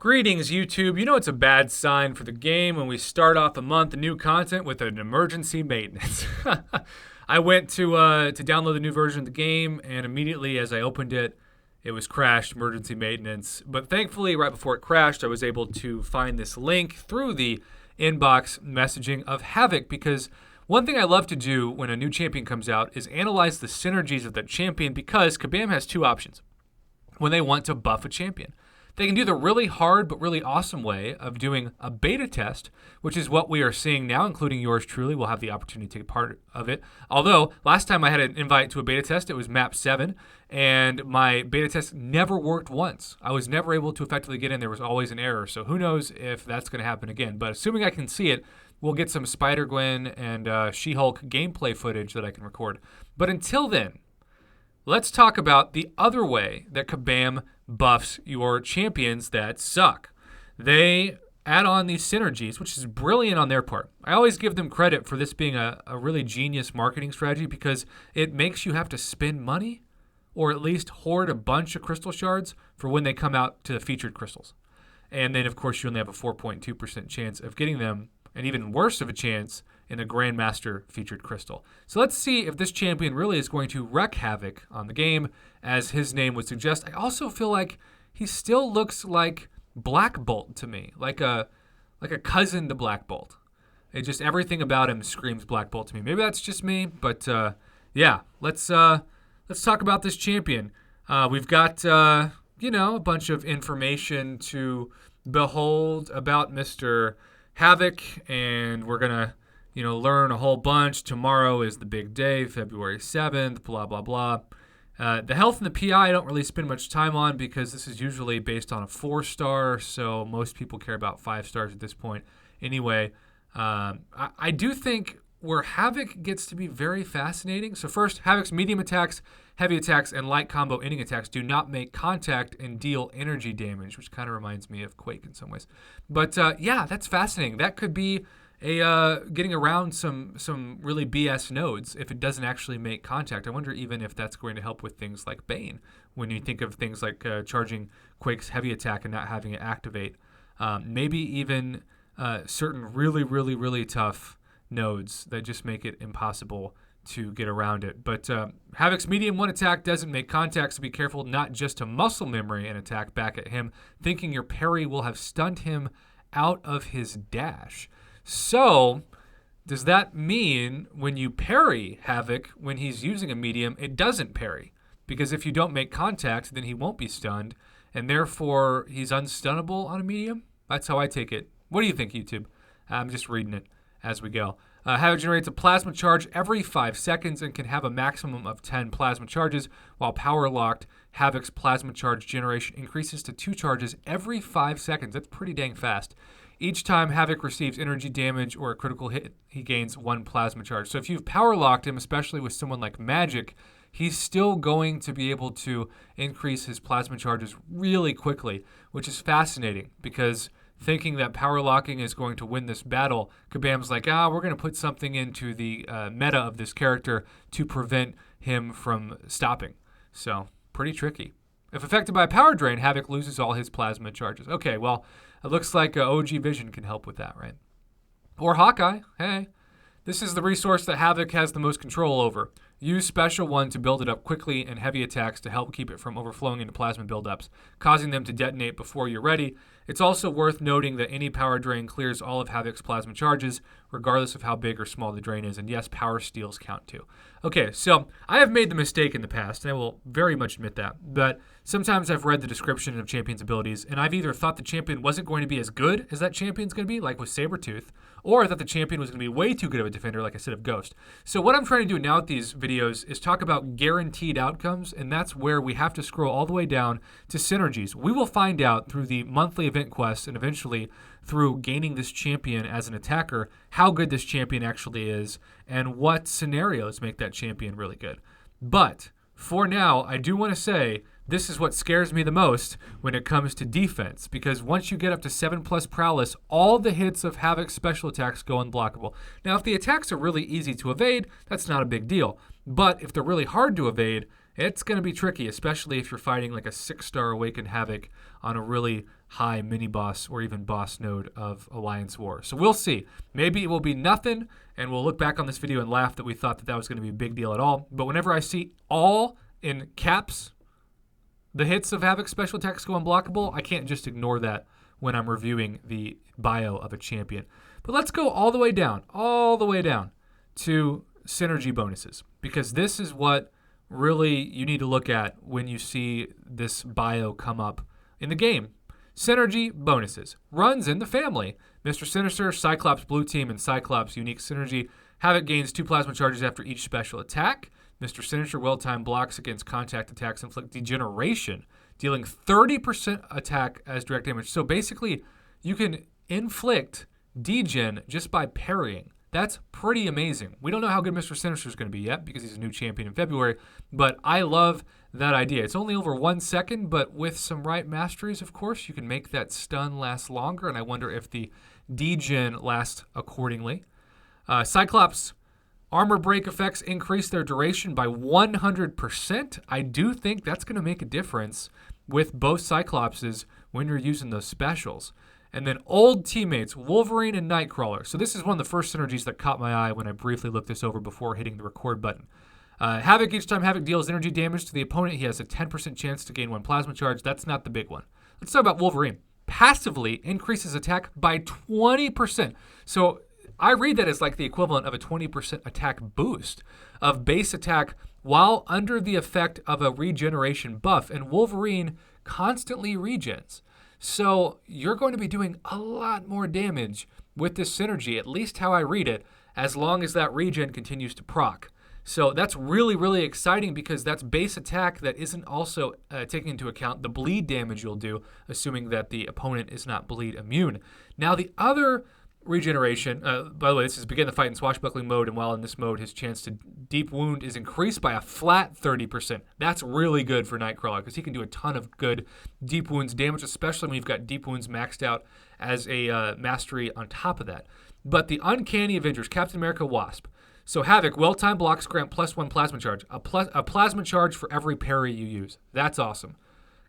Greetings, YouTube. You know it's a bad sign for the game when we start off a month of new content with an emergency maintenance. I went to download the new version of the game, and immediately as I opened it, it was crashed, emergency maintenance. But thankfully, right before it crashed, I was able to find this link through the inbox messaging of Havok, because one thing I love to do when a new champion comes out is analyze the synergies of that champion, because Kabam has two options when they want to buff a champion. They can do the really hard but really awesome way of doing a beta test, which is what we are seeing now, including yours truly. We'll have the opportunity to take part of it. Although, last time I had an invite to a beta test, it was map 7, and my beta test never worked once. I was never able to effectively get in. There was always an error. So who knows if that's going to happen again. But assuming I can see it, we'll get some Spider-Gwen and She-Hulk gameplay footage that I can record. But until then, let's talk about the other way that Kabam buffs your champions that suck. They add on these synergies, which is brilliant on their part. I always give them credit for this being a really genius marketing strategy, because it makes you have to spend money or at least hoard a bunch of crystal shards for when they come out to featured crystals. And then, of course, you only have a 4.2% chance of getting them, and even worse of a chance in a Grandmaster featured crystal. So let's see if this champion really is going to wreak havoc on the game, as his name would suggest. I also feel like he still looks like Black Bolt to me, like a cousin to Black Bolt. It just, everything about him screams Black Bolt to me. Maybe that's just me, but yeah, let's talk about this champion. We've got a bunch of information to behold about Mr. Havok, and we're gonna learn a whole bunch. Tomorrow is the big day, February 7th, blah, blah, blah. The health and the PI I don't really spend much time on, because this is usually based on a 4-star, so most people care about 5 stars at this point. Anyway, I do think where Havok gets to be very fascinating. So first, Havok's medium attacks, heavy attacks, and light combo ending attacks do not make contact and deal energy damage, which kind of reminds me of Quake in some ways. But yeah, that's fascinating. That could be getting around some really BS nodes if it doesn't actually make contact. I wonder even if that's going to help with things like Bane, when you think of things like charging Quake's heavy attack and not having it activate. Maybe even certain really, really, really tough nodes that just make it impossible to get around it. But Havok's medium 1 attack doesn't make contact, so be careful not just to muscle memory an attack back at him, thinking your parry will have stunned him out of his dash. So, does that mean when you parry Havok, when he's using a medium, it doesn't parry? Because if you don't make contact, then he won't be stunned, and therefore he's unstunnable on a medium? That's how I take it. What do you think, YouTube? I'm just reading it as we go. Havok generates a plasma charge every 5 seconds and can have a maximum of 10 plasma charges, while power locked, Havok's plasma charge generation increases to 2 charges every 5 seconds. That's pretty dang fast. Each time Havok receives energy damage or a critical hit, he gains 1 plasma charge. So if you've power locked him, especially with someone like Magic, he's still going to be able to increase his plasma charges really quickly, which is fascinating, because thinking that power locking is going to win this battle, Kabam's like, we're going to put something into the meta of this character to prevent him from stopping. So, pretty tricky. If affected by a power drain, Havok loses all his plasma charges. Okay, well, it looks like OG Vision can help with that, right? Or Hawkeye. Hey, this is the resource that Havok has the most control over. Use Special 1 to build it up quickly, and heavy attacks to help keep it from overflowing into plasma buildups, causing them to detonate before you're ready. It's also worth noting that any power drain clears all of Havok's plasma charges, regardless of how big or small the drain is. And yes, power steals count too. Okay, so I have made the mistake in the past, and I will very much admit that. But sometimes I've read the description of champion's abilities, and I've either thought the champion wasn't going to be as good as that champion's going to be, like with Sabretooth, or that the champion was going to be way too good of a defender, like I said of Ghost. So what I'm trying to do now with these videos is talk about guaranteed outcomes, and that's where we have to scroll all the way down to Synergies. We will find out through the monthly event quests, and eventually through gaining this champion as an attacker, how good this champion actually is, and what scenarios make that champion really good. But for now, I do want to say this is what scares me the most when it comes to defense, because once you get up to 7+ prowess, all the hits of Havok's special attacks go unblockable. Now, if the attacks are really easy to evade, that's not a big deal. But if they're really hard to evade, it's going to be tricky, especially if you're fighting like a 6-star Awakened Havok on a really high mini-boss or even boss node of Alliance War. So we'll see. Maybe it will be nothing, and we'll look back on this video and laugh that we thought that was going to be a big deal at all. But whenever I see all in caps, the hits of Havok's special attacks go unblockable, I can't just ignore that when I'm reviewing the bio of a champion. But let's go all the way down to synergy bonuses, because this is what really you need to look at when you see this bio come up in the game. Synergy bonuses. Runs in the family. Mr. Sinister, Cyclops Blue Team, and Cyclops Unique Synergy. Havok gains 2 plasma charges after each special attack. Mr. Sinister well-timed blocks against contact attacks inflict degeneration, dealing 30% attack as direct damage. So basically, you can inflict degen just by parrying. That's pretty amazing. We don't know how good Mr. Sinister is going to be yet because he's a new champion in February, but I love that idea. It's only over 1 second, but with some right masteries, of course, you can make that stun last longer, and I wonder if the degen lasts accordingly. Cyclops armor break effects increase their duration by 100%. I do think that's going to make a difference with both Cyclopses when you're using those specials. And then old teammates, Wolverine and Nightcrawler. So this is one of the first synergies that caught my eye when I briefly looked this over before hitting the record button. Havok, each time Havok deals energy damage to the opponent, he has a 10% chance to gain 1 plasma charge. That's not the big one. Let's talk about Wolverine. Passively increases attack by 20%. So I read that as like the equivalent of a 20% attack boost of base attack while under the effect of a regeneration buff. And Wolverine constantly regens. So you're going to be doing a lot more damage with this synergy, at least how I read it, as long as that regen continues to proc. So that's really, really exciting because that's base attack that isn't also taking into account the bleed damage you'll do, assuming that the opponent is not bleed immune. Now the other regeneration, by the way, this is begin the fight in swashbuckling mode, and while in this mode, his chance to deep wound is increased by a flat 30%. That's really good for Nightcrawler because he can do a ton of good deep wounds damage, especially when you've got deep wounds maxed out as a mastery on top of that. But the Uncanny Avengers, Captain America, Wasp. So Havok, well-timed blocks grant +1 plasma charge, a plasma charge for every parry you use. That's awesome.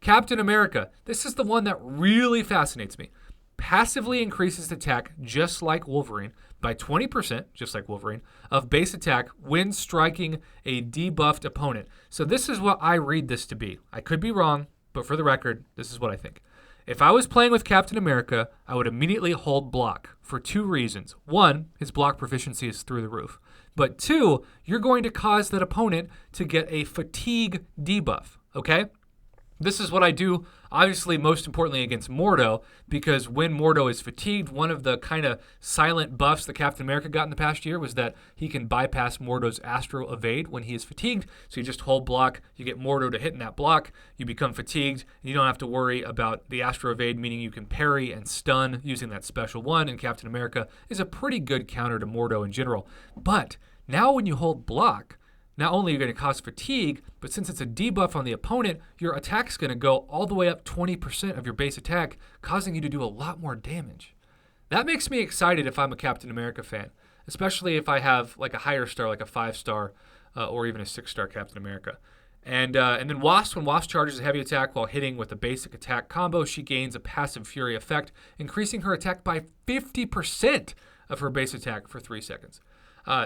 Captain America, this is the one that really fascinates me. Passively increases attack, just like Wolverine, by 20%, just like Wolverine, of base attack when striking a debuffed opponent. So this is what I read this to be. I could be wrong, but for the record, this is what I think. If I was playing with Captain America, I would immediately hold block for 2 reasons. 1, his block proficiency is through the roof. But 2, you're going to cause that opponent to get a fatigue debuff, okay? This is what I do, obviously, most importantly against Mordo, because when Mordo is fatigued, one of the kind of silent buffs that Captain America got in the past year was that he can bypass Mordo's Astro Evade when he is fatigued. So you just hold block, you get Mordo to hit in that block, you become fatigued, and you don't have to worry about the Astro Evade, meaning you can parry and stun using that special one, and Captain America is a pretty good counter to Mordo in general. But now when you hold block, not only are you going to cause fatigue, but since it's a debuff on the opponent, your attack's going to go all the way up 20% of your base attack, causing you to do a lot more damage. That makes me excited if I'm a Captain America fan, especially if I have like a higher star, like a 5-star or even a 6-star Captain America. And then Wasp, when Wasp charges a heavy attack while hitting with a basic attack combo, she gains a passive fury effect, increasing her attack by 50% of her base attack for 3 seconds.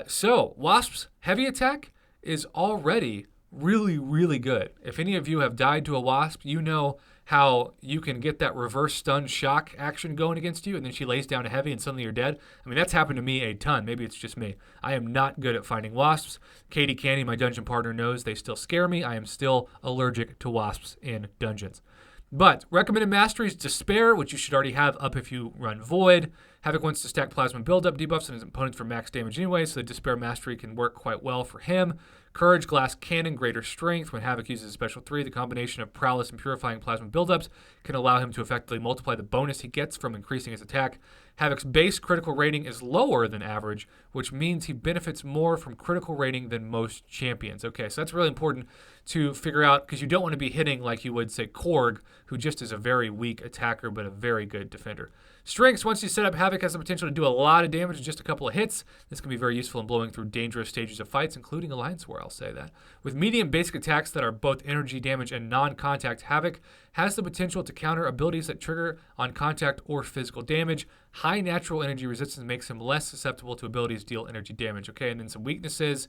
So Wasp's heavy attack is already really, really good. If any of you have died to a Wasp, you know how you can get that reverse stun shock action going against you, and then she lays down a heavy and suddenly you're dead. I mean, that's happened to me a ton. Maybe it's just me. I am not good at fighting Wasps. Katie Canny, my dungeon partner, knows they still scare me. I am still allergic to Wasps in dungeons. But recommended masteries, Despair, which you should already have up if you run Void. Havok wants to stack Plasma build-up debuffs on his opponents for max damage anyway, so the Despair mastery can work quite well for him. Courage, Glass Cannon, Greater Strength. When Havok uses a special 3, the combination of Prowess and Purifying Plasma buildups can allow him to effectively multiply the bonus he gets from increasing his attack. Havok's base critical rating is lower than average, which means he benefits more from critical rating than most champions. Okay, so that's really important to figure out because you don't want to be hitting like you would, say, Korg, who just is a very weak attacker but a very good defender. Strengths, once you set up Havok Havok has the potential to do a lot of damage in just a couple of hits. This can be very useful in blowing through dangerous stages of fights, including Alliance War, I'll say that. With medium basic attacks that are both energy damage and non-contact, Havok has the potential to counter abilities that trigger on contact or physical damage. High natural energy resistance makes him less susceptible to abilities deal energy damage. Okay, and then some weaknesses.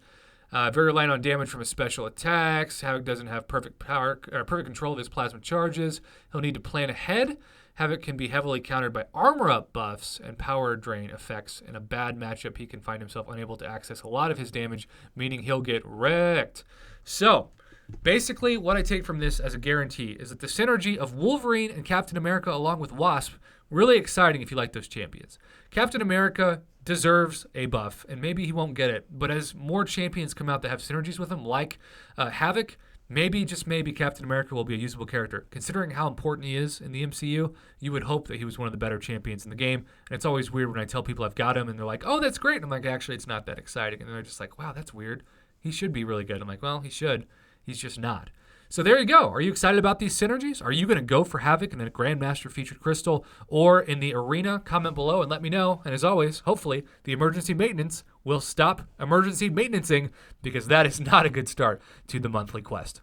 Very reliant on damage from his special attacks. Havok doesn't have perfect control of his plasma charges. He'll need to plan ahead. Havok can be heavily countered by armor-up buffs and power drain effects. In a bad matchup, he can find himself unable to access a lot of his damage, meaning he'll get wrecked. So, basically, what I take from this as a guarantee is that the synergy of Wolverine and Captain America along with Wasp, really exciting if you like those champions. Captain America deserves a buff, and maybe he won't get it, but as more champions come out that have synergies with him, like Havok, maybe, just maybe, Captain America will be a usable character. Considering how important he is in the MCU, you would hope that he was one of the better champions in the game, and it's always weird when I tell people I've got him, and they're like, oh, that's great, and I'm like, actually, it's not that exciting, and they're just like, wow, that's weird. He should be really good. I'm like, well, he should. He's just not. So there you go. Are you excited about these synergies? Are you going to go for Havok in a Grandmaster featured crystal or in the arena? Comment below and let me know. And as always, hopefully the emergency maintenance will stop emergency maintenancing, because that is not a good start to the monthly quest.